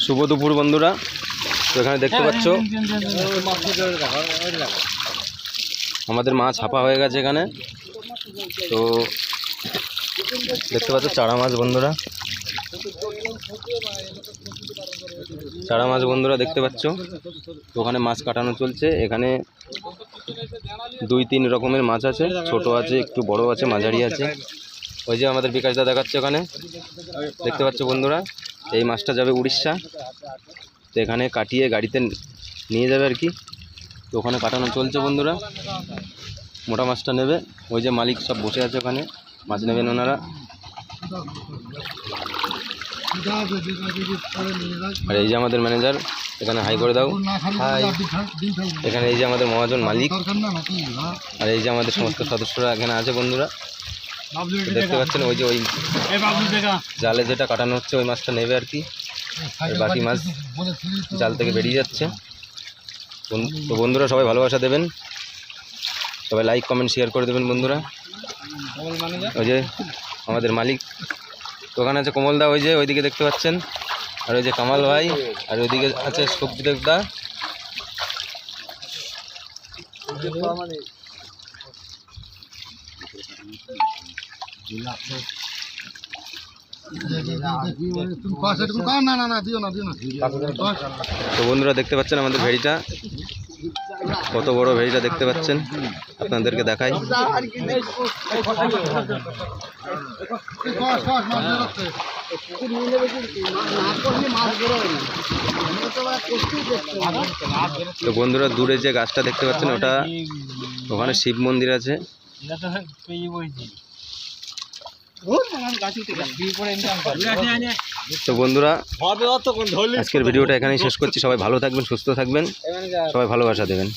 শুভ দুপুর বন্ধুরা। তো এখানে দেখতে পাচ্ছ আমাদের মাছ ছাপা হয়ে গেছে এখানে। তো দেখতে পাচ্ছ চারা মাছ বন্ধুরা, চারা মাছ বন্ধুরা দেখতে পাচ্ছ। তো ওখানে মাছ কাটানো চলছে। এখানে 2-3 রকমের মাছ আছে, ছোট আছে, একটু বড় আছে, মাঝারি আছে। ওই যে আমাদের বিকাশদা দেখাচ্ছে ওখানে দেখতে পাচ্ছ বন্ধুরা। এই মাছটা যাবে উড়িষ্যা। তো এখানে কাটিয়ে গাড়িতে নিয়ে যাবে আর কি। তো ওখানে কাটানো চলছে বন্ধুরা। মোটা মাছটা নেবে, ওই যে মালিক সব বসে আছে ওখানে, মাছ নেবেন ওনারা। আর এই যে আমাদের ম্যানেজার, এখানে হাই করে দাও। এখানে এই যে আমাদের মহাজন মালিক, আর এই যে আমাদের সমস্ত সদস্যরা এখানে আছে বন্ধুরা। দেখতে পাচ্ছেন ওই যে ওই জালে যেটা কাটানো হচ্ছে ওই মাছটা নেবে আর কি। বাকি মাছ জাল থেকে বেরিয়ে যাচ্ছে। তো বন্ধুরা সবাই ভালোবাসা দেবেন, সবাই লাইক কমেন্ট শেয়ার করে দেবেন বন্ধুরা। ওই যে আমাদের মালিক, তো ওখানে আছে কমলদা, ওই যে ওইদিকে দেখতে পাচ্ছেন। আর ওই যে কামাল ভাই, আর ওইদিকে আছে সুখদেবদা। তো বন্ধুরা দেখতে পাচ্ছেন আমাদের ভেড়িটা, কত বড় ভেড়িটা দেখতে পাচ্ছেন, আপনাদেরকে দেখাই। তো বন্ধুরা দূরে যে গাছটা দেখতে পাচ্ছেন ওটা, ওখানে শিব মন্দির আছে। তো বন্ধুরা আজকের ভিডিওটা এখানেই শেষ করছি। সবাই ভালো থাকবেন, সুস্থ থাকবেন, সবাই ভালোবাসা দেবেন।